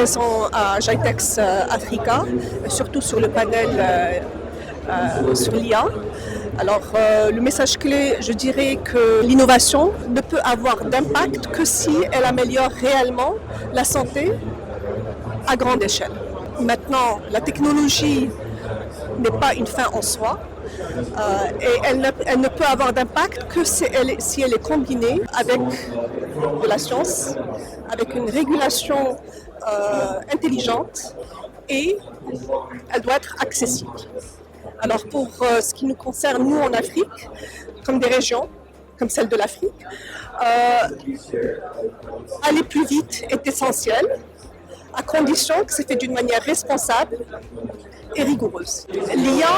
présent à GITEX Africa, surtout sur le panel sur l'IA. Alors, le message clé, je dirais que l'innovation ne peut avoir d'impact que si elle améliore réellement la santé à grande échelle. Maintenant, la technologie n'est pas une fin en soi et elle ne peut avoir d'impact que si elle est combinée avec de la science, avec une régulation intelligente et elle doit être accessible. Alors pour ce qui nous concerne, nous en Afrique, comme des régions, comme celle de l'Afrique, aller plus vite est essentiel, à condition que c'est fait d'une manière responsable et rigoureuse. L'IA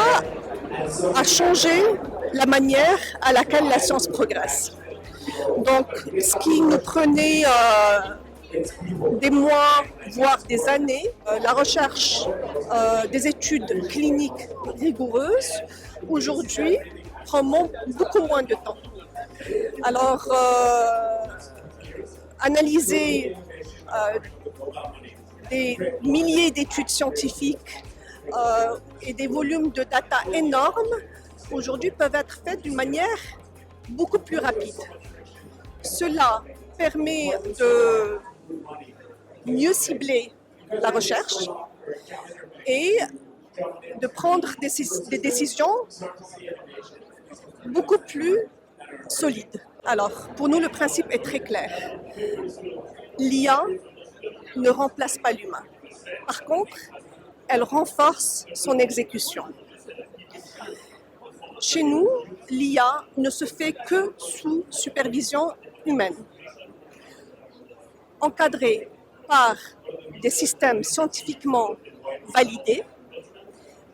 a changé la manière à laquelle la science progresse. Donc, ce qui nous prenait des mois, voire des années, la recherche des études cliniques rigoureuses, aujourd'hui, prend beaucoup moins de temps. Alors, analyser des milliers d'études scientifiques et des volumes de data énormes, aujourd'hui, peuvent être faits d'une manière beaucoup plus rapide. Cela permet de mieux cibler la recherche et de prendre des décisions beaucoup plus solides. Alors, pour nous, le principe est très clair. L'IA ne remplace pas l'humain. Par contre, elle renforce son exécution. Chez nous, l'IA ne se fait que sous supervision humaine, encadrée par des systèmes scientifiquement validés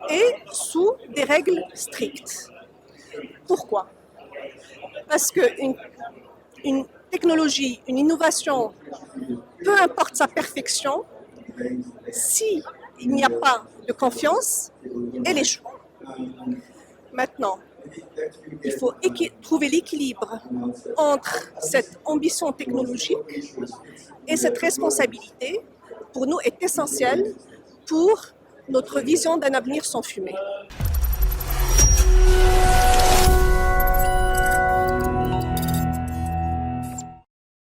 et sous des règles strictes. Pourquoi ? Parce qu'une technologie, une innovation, peu importe sa perfection, s'il n'y a pas de confiance, elle échoue. Maintenant, il faut trouver l'équilibre entre cette ambition technologique et cette responsabilité, pour nous, est essentielle pour notre vision d'un avenir sans fumée.